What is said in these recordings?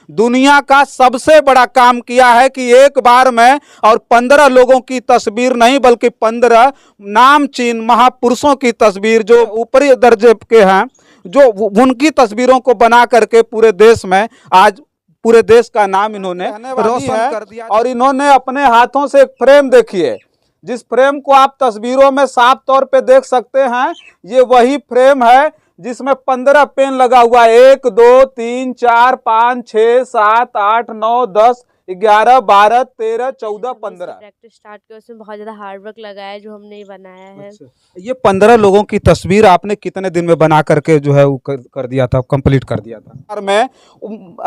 दुनिया का सबसे बड़ा काम किया है कि एक बार में और 15 लोगों की तस्वीर नहीं बल्कि 15 नामचीन महापुरुषों की तस्वीर जो ऊपरी दर्जे के हैं, जो उनकी तस्वीरों को बना करके पूरे देश में आज पूरे देश का नाम इन्होंने रोशन कर दिया। और इन्होंने अपने हाथों से एक फ्रेम देखिए, जिस फ्रेम को आप तस्वीरों में साफ तौर पे देख सकते हैं, ये वही फ्रेम है जिसमें 15 पेन लगा हुआ है। 1 2 3 4 5 6 7 8 9 10 11 12 13 14 15 प्रैक्टिस स्टार्ट किया, उसमें बहुत ज़्यादा हार्ड वर्क लगा है जो हमने बनाया है। अच्छा। ये 15 लोगों की तस्वीर आपने कितने दिन में बना करके जो है वो कर दिया था, कंप्लीट कर दिया था? और मैं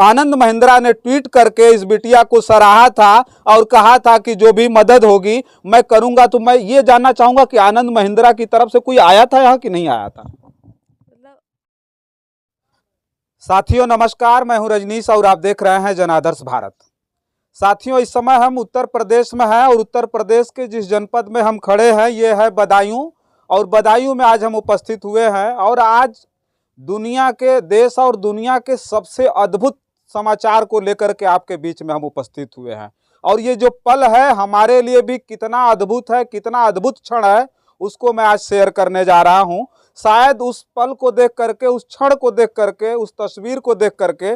आनंद महिंद्रा ने ट्वीट करके इस बिटिया को सराहा था और कहा था कि जो भी मदद होगी मैं करूंगा। तो मैं ये जानना चाहूंगा कि आनंद महिंद्रा की तरफ से कोई आया था यहाँ कि नहीं आया था? साथियों नमस्कार, मैं हूं रजनीश और आप देख रहे हैं जनादर्श भारत। साथियों, इस समय हम उत्तर प्रदेश में हैं और उत्तर प्रदेश के जिस जनपद में हम खड़े हैं ये है बदायूं, और बदायूं में आज हम उपस्थित हुए हैं और आज दुनिया के देश और दुनिया के सबसे अद्भुत समाचार को लेकर के आपके बीच में हम उपस्थित हुए हैं। और ये जो पल है हमारे लिए भी कितना अद्भुत है, कितना अद्भुत क्षण है, उसको मैं आज शेयर करने जा रहा हूं। शायद उस पल को देख करके, उस क्षण को देख करके, उस तस्वीर को देख करके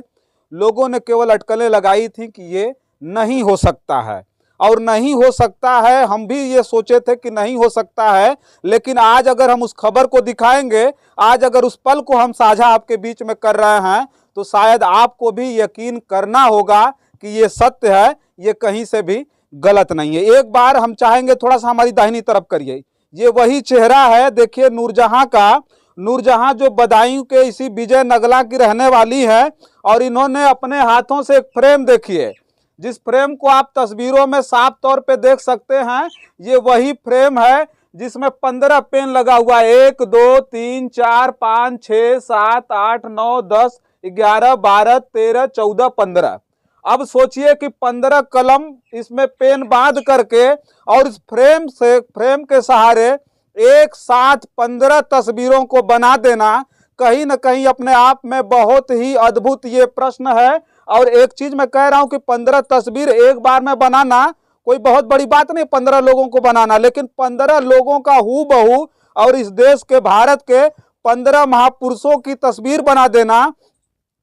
लोगों ने केवल अटकलें लगाई थी कि ये नहीं हो सकता है और नहीं हो सकता है। हम भी ये सोचे थे कि नहीं हो सकता है, लेकिन आज अगर हम उस खबर को दिखाएंगे, आज अगर उस पल को हम साझा आपके बीच में कर रहे हैं, तो शायद आपको भी यकीन करना होगा कि ये सत्य है, ये कहीं से भी गलत नहीं है। एक बार हम चाहेंगे थोड़ा सा हमारी दाहिनी तरफ करिए, ये वही चेहरा है, देखिए नूरजहां का। नूरजहां जो बदायूं के इसी विजय नगला की रहने वाली है और इन्होंने अपने हाथों से एक फ्रेम देखिए, जिस फ्रेम को आप तस्वीरों में साफ तौर पे देख सकते हैं, ये वही फ्रेम है जिसमें 15 पेन लगा हुआ है। 1 2 3 4 5 6 7 8 9 10 11 12 13 14 15। अब सोचिए कि 15 कलम इसमें पेन बांध करके और इस फ्रेम के सहारे एक साथ 15 तस्वीरों को बना देना कहीं न कहीं अपने आप में बहुत ही अद्भुत ये प्रश्न है। और एक चीज मैं कह रहा हूं कि 15 तस्वीर एक बार में बनाना कोई बहुत बड़ी बात नहीं, 15 लोगों को बनाना, लेकिन 15 लोगों का हूबहू और इस देश के भारत के 15 महापुरुषों की तस्वीर बना देना,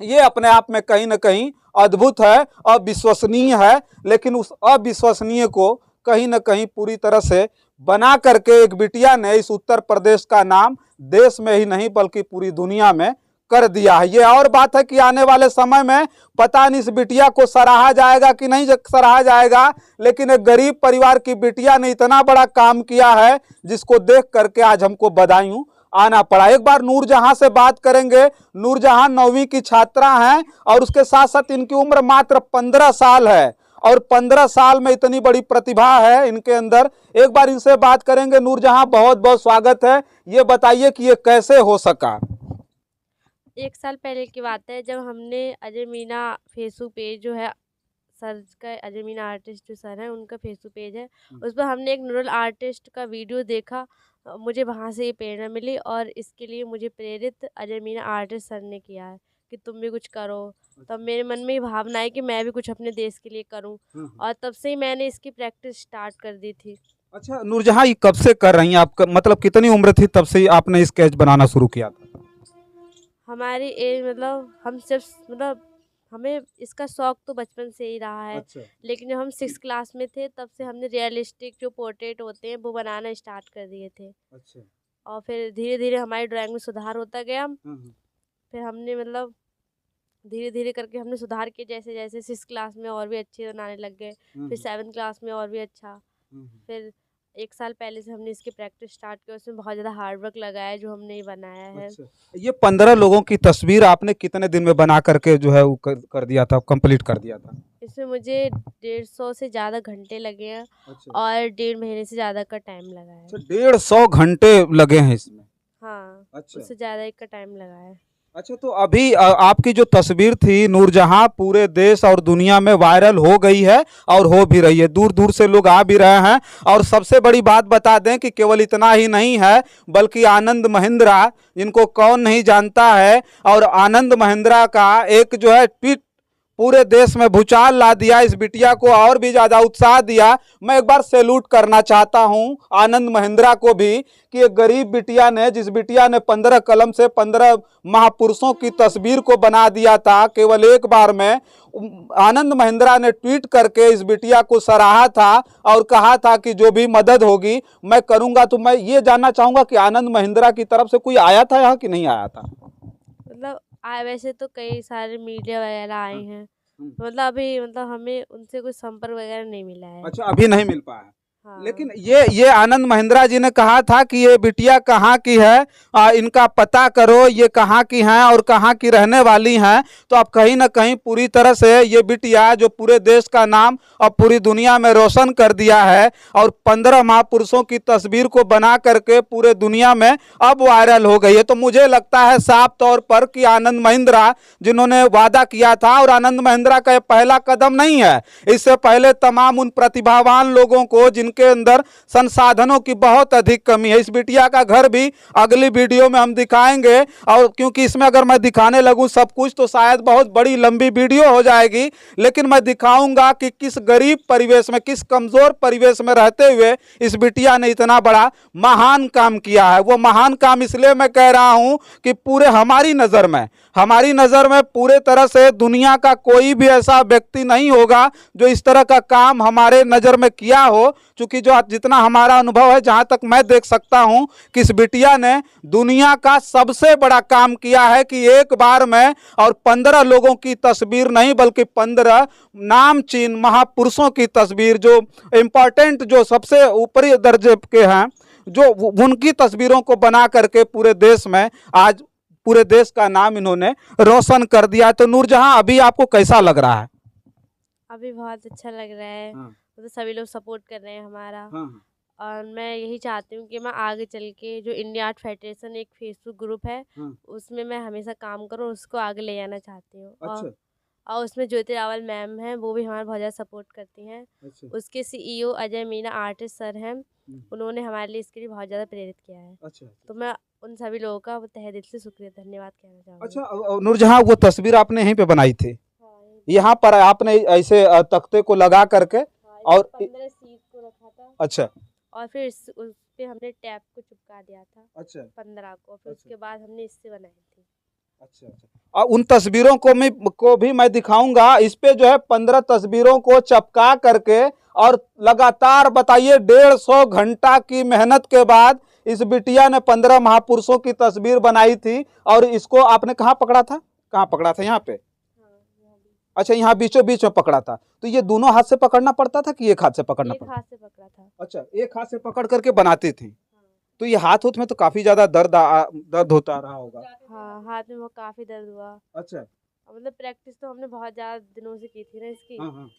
ये अपने आप में कहीं न कहीं अद्भुत है, अविश्वसनीय है। लेकिन उस अविश्वसनीय को कहीं न कहीं पूरी तरह से बना करके एक बिटिया ने इस उत्तर प्रदेश का नाम देश में ही नहीं बल्कि पूरी दुनिया में कर दिया है। ये और बात है कि आने वाले समय में पता नहीं इस बिटिया को सराहा जाएगा कि नहीं सराहा जाएगा, लेकिन एक गरीब परिवार की बिटिया ने इतना बड़ा काम किया है जिसको देख करके आज हमको बदायूं आना पड़ा। एक बार नूरजहां से बात करेंगे। नूरजहां 9वीं की छात्रा हैं और उसके साथ साथ इनकी उम्र मात्र 15 साल है और 15 साल में इतनी बड़ी प्रतिभा है इनके अंदर। एक बार इनसे बात करेंगे। नूरजहां, बहुत बहुत स्वागत है। ये बताइए कि ये कैसे हो सका? 1 साल पहले की बात है जब हमने अजय मीना फेसबुक पेज जो है सर का, अजय मीना आर्टिस्ट जो सर है उनका फेसबुक पेज है, उस पर हमने एक न्यूरल आर्टिस्ट का वीडियो देखा। मुझे वहाँ से ये प्रेरणा मिली और इसके लिए मुझे प्रेरित अजय मीना आर्टिस्ट सर ने किया है कि तुम भी कुछ करो। तब मेरे मन में ये भावना है कि मैं भी कुछ अपने देश के लिए करूं और तब से ही मैंने इसकी प्रैक्टिस स्टार्ट कर दी थी। अच्छा नूरजहां, ये कब से कर रही हैं आप? मतलब कितनी उम्र थी तब से आपने स्केच बनाना शुरू किया था? हमारी एज हम सिर्फ हमें इसका शौक तो बचपन से ही रहा है। अच्छा। लेकिन जब हम 6th क्लास में थे तब से हमने रियलिस्टिक जो पोर्ट्रेट होते हैं वो बनाना स्टार्ट कर दिए थे। अच्छा। और फिर धीरे धीरे हमारी ड्राइंग में सुधार होता गया। फिर हमने धीरे धीरे करके हमने सुधार किए, जैसे जैसे 6th क्लास में और भी अच्छे बनाने लग गए, फिर 7th क्लास में और भी अच्छा। फिर 1 साल पहले से हमने इसकी प्रैक्टिस स्टार्ट की, उसमें बहुत ज़्यादा हार्ड वर्क लगा है जो हमने बनाया है। अच्छा। ये 15 लोगों की तस्वीर आपने कितने दिन में बना करके जो है वो कर दिया था, कंप्लीट कर दिया था? इसमें मुझे 150 से ज़्यादा घंटे लगे हैं। अच्छा। और 1.5 महीने से ज़्यादा का टाइम लगा है। अच्छा, 150 घंटे लगे हैं इसमें? हाँ। अच्छा। उससे ज़्यादा एक का टाइम लगा है। अच्छा, तो अभी आपकी जो तस्वीर थी नूरजहां पूरे देश और दुनिया में वायरल हो गई है और हो भी रही है, दूर दूर से लोग आ भी रहे हैं। और सबसे बड़ी बात बता दें कि केवल इतना ही नहीं है बल्कि आनंद महिंद्रा, जिनको कौन नहीं जानता है, और आनंद महिंद्रा का एक जो है ट्वीट पूरे देश में भूचाल ला दिया, इस बिटिया को और भी ज़्यादा उत्साह दिया। मैं एक बार सैल्यूट करना चाहता हूं आनंद महिंद्रा को भी कि एक गरीब बिटिया ने, जिस बिटिया ने 15 कलम से 15 महापुरुषों की तस्वीर को बना दिया था केवल एक बार में, आनंद महिंद्रा ने ट्वीट करके इस बिटिया को सराहा था और कहा था कि जो भी मदद होगी मैं करूंगा। तो मैं ये जानना चाहूंगा कि आनंद महिंद्रा की तरफ से कोई आया था यहाँ कि नहीं आया था? मतलब वैसे तो कई सारे मीडिया वगैरह आए हैं, मतलब अभी मतलब हमें उनसे कोई संपर्क वगैरह नहीं मिला है। अच्छा, अभी नहीं मिल पाया। हाँ। लेकिन ये आनंद महिंद्रा जी ने कहा था कि ये बिटिया कहाँ की है, इनका पता करो, ये कहाँ की हैं और कहाँ की रहने वाली हैं। तो अब कहीं ना कहीं पूरी तरह से ये बिटिया जो पूरे देश का नाम और पूरी दुनिया में रोशन कर दिया है और 15 महापुरुषों की तस्वीर को बना करके पूरे दुनिया में अब वायरल हो गई है। तो मुझे लगता है साफ तौर पर कि आनंद महिंद्रा जिन्होंने वादा किया था, और आनंद महिंद्रा का ये पहला कदम नहीं है, इससे पहले तमाम उन प्रतिभावान लोगों को जिनके अंदर संसाधनों की बहुत अधिक कमी है, इस बिटिया का घर भी अगली वीडियो में हम दिखाएंगे। और क्योंकि इसमें अगर मैं दिखाने लगूं सब कुछ तो शायद बहुत बड़ी लंबी वीडियो हो जाएगी, लेकिन मैं दिखाऊंगा कि किस गरीब परिवेश में, किस कमजोर परिवेश में रहते हुए इस बिटिया ने इतना बड़ा महान काम किया है। वो महान काम इसलिए मैं कह रहा हूं कि पूरे हमारी नजर में पूरे तरह से दुनिया का कोई भी ऐसा व्यक्ति नहीं होगा जो इस तरह का काम हमारे नजर में किया हो। क्योंकि जो जितना हमारा अनुभव है, जहां तक मैं देख सकता हूं कि इस बिटिया ने दुनिया का सबसे बड़ा काम किया है कि एक बार में और 15 लोगों की तस्वीर नहीं बल्कि 15 नामचीन महापुरुषों की तस्वीर, जो इंपॉर्टेंट, जो सबसे ऊपरी दर्जे के हैं, जो उनकी तस्वीरों को बना करके पूरे देश में आज पूरे देश का नाम इन्होंने रोशन कर दिया। तो नूरजहां, अभी आपको कैसा लग रहा है? अभी बहुत अच्छा लग रहा है। हाँ। मतलब सभी लोग सपोर्ट कर रहे हैं हमारा। हाँ। और मैं यही चाहती हूँ कि मैं आगे चल के जो इंडिया आर्ट फेडरेशन एक फेसबुक ग्रुप है, हाँ। उसमें मैं हमेशा काम करूँ, उसको आगे ले जाना चाहती हूँ। अच्छा। और उसमें ज्योति रावल मैम हैं, वो भी हमारा बहुत ज़्यादा सपोर्ट करती हैं। अच्छा। उसके CEO Ajay Meena artist sir हैं, उन्होंने हमारे लिए इसके लिए बहुत ज़्यादा प्रेरित किया है। अच्छा। तो मैं उन सभी लोगों का तहे दिल से शुक्रिया, धन्यवाद कहना चाहूँगी। अच्छा नूरजहां, वो तस्वीर आपने यहीं पे बनाई थी? हाँ, यहाँ पर आपने ऐसे तख्ते को लगा करके और 15 सीट को रखा था। अच्छा। और फिर उस पे हमने टैप को चिपका दिया था। अच्छा। 15 को, फिर उसके बाद हमने इससे बनाई थी। अच्छा। और उन तस्वीरों को भी मैं दिखाऊंगा। इस पे जो है 15 तस्वीरों को चिपका करके और लगातार बताइए 150 घंटा की मेहनत के बाद इस बिटिया ने 15 महापुरुषों की तस्वीर बनाई थी। और इसको आपने कहाँ पकड़ा था? यहाँ पे? अच्छा, यहाँ बीचों बीच में पकड़ा था। तो ये दोनों हाथ से पकड़ना पड़ता था कि एक हाथ से पकड़ना पड़ता? एक हाथ से पकड़ा था। अच्छा, एक हाथ से पकड़ करके बनाती थी। तो ये हाथ में तो काफी ज्यादा दर्द होता रहा होगा। हाँ, हाथ में वो काफी दर्द हुआ। अच्छा। मतलब प्रैक्टिस तो हमने बहुत ज्यादा दिनों से की थी ना इसकी। हाँ।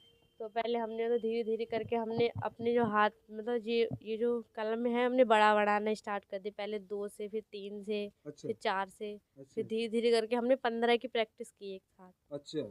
तो पहले हमने तो धीरे धीरे करके हमने अपने जो हाथ, मतलब ये जो कलम है, हमने बड़ा बढ़ाना स्टार्ट कर दी। पहले 2 से, फिर 3 से, फिर 4 से, फिर धीरे धीरे करके हमने 15 की प्रैक्टिस की एक साथ। अच्छा।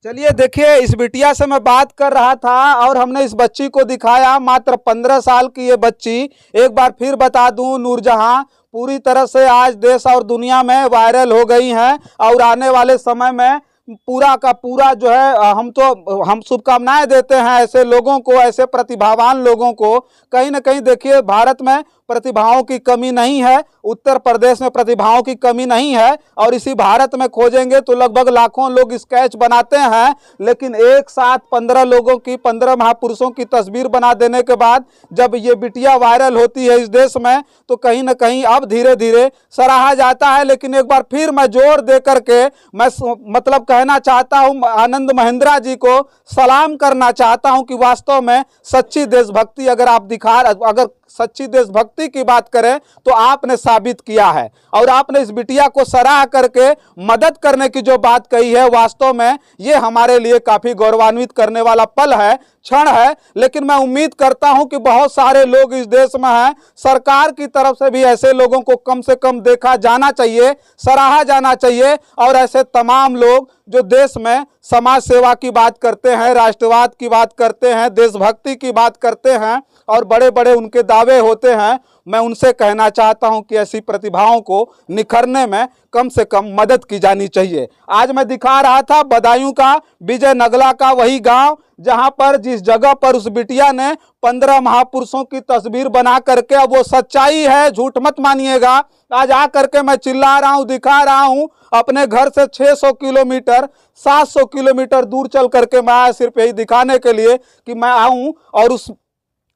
चलिए देखिए, इस बिटिया से मैं बात कर रहा था और हमने इस बच्ची को दिखाया, मात्र 15 साल की ये बच्ची। एक बार फिर बता दूं, नूरजहां पूरी तरह से आज देश और दुनिया में वायरल हो गई हैं और आने वाले समय में पूरा का पूरा जो है हम शुभकामनाएं देते हैं ऐसे लोगों को, ऐसे प्रतिभावान लोगों को। कहीं ना कहीं देखिए, भारत में प्रतिभाओं की कमी नहीं है, उत्तर प्रदेश में प्रतिभाओं की कमी नहीं है, और इसी भारत में खोजेंगे तो लगभग लाखों लोग स्केच बनाते हैं, लेकिन एक साथ 15 लोगों की, 15 महापुरुषों की तस्वीर बना देने के बाद जब ये बिटिया वायरल होती है इस देश में, तो कहीं ना कहीं अब धीरे धीरे सराहा जाता है। लेकिन एक बार फिर मैं जोर दे करके मैं मतलब कहना चाहता हूं, आनंद महिंद्रा जी को सलाम करना चाहता हूं कि वास्तव में सच्ची देशभक्ति अगर सच्ची देशभक्ति की बात करें तो आपने साबित किया है। और आपने इस बिटिया को सराह करके मदद करने की जो बात कही है, वास्तव में ये हमारे लिए काफी गौरवान्वित करने वाला पल है, क्षण है। लेकिन मैं उम्मीद करता हूं कि बहुत सारे लोग इस देश में हैं, सरकार की तरफ से भी ऐसे लोगों को कम से कम देखा जाना चाहिए, सराहा जाना चाहिए। और ऐसे तमाम लोग जो देश में समाज सेवा की बात करते हैं, राष्ट्रवाद की बात करते हैं, देशभक्ति की बात करते हैं और बड़े बड़े उनके दावे होते हैं। मैं उनसे कहना चाहता हूं कि ऐसी प्रतिभाओं को निखरने में कम से कम मदद की जानी चाहिए। आज मैं दिखा रहा था बदायूं का विजय नगला का वही गांव, जहां पर जिस जगह पर उस बिटिया ने 15 महापुरुषों की तस्वीर बना करके, अब वो सच्चाई है, झूठ मत मानिएगा, आज आ करके मैं चिल्ला रहा हूं, दिखा रहा हूं, अपने घर से 600 किलोमीटर 700 किलोमीटर दूर चल करके मैं आया सिर्फ यही दिखाने के लिए कि मैं आऊं और उस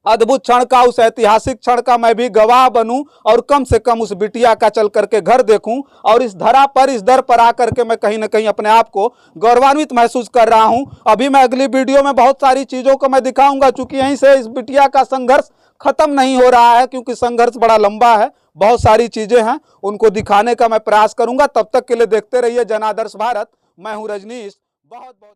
अद्भुत क्षण का, उस ऐतिहासिक क्षण का मैं भी गवाह बनूं और कम से कम उस बिटिया का चल करके घर देखूं और इस धरा पर, इस दर पर आकर के मैं कहीं ना कहीं अपने आप को गौरवान्वित महसूस कर रहा हूं। अभी मैं अगली वीडियो में बहुत सारी चीज़ों को मैं दिखाऊंगा, चूंकि यहीं से इस बिटिया का संघर्ष खत्म नहीं हो रहा है, क्योंकि संघर्ष बड़ा लंबा है, बहुत सारी चीज़ें हैं, उनको दिखाने का मैं प्रयास करूंगा। तब तक के लिए देखते रहिए जनादर्श भारत। मैं हूँ रजनीश। बहुत बहुत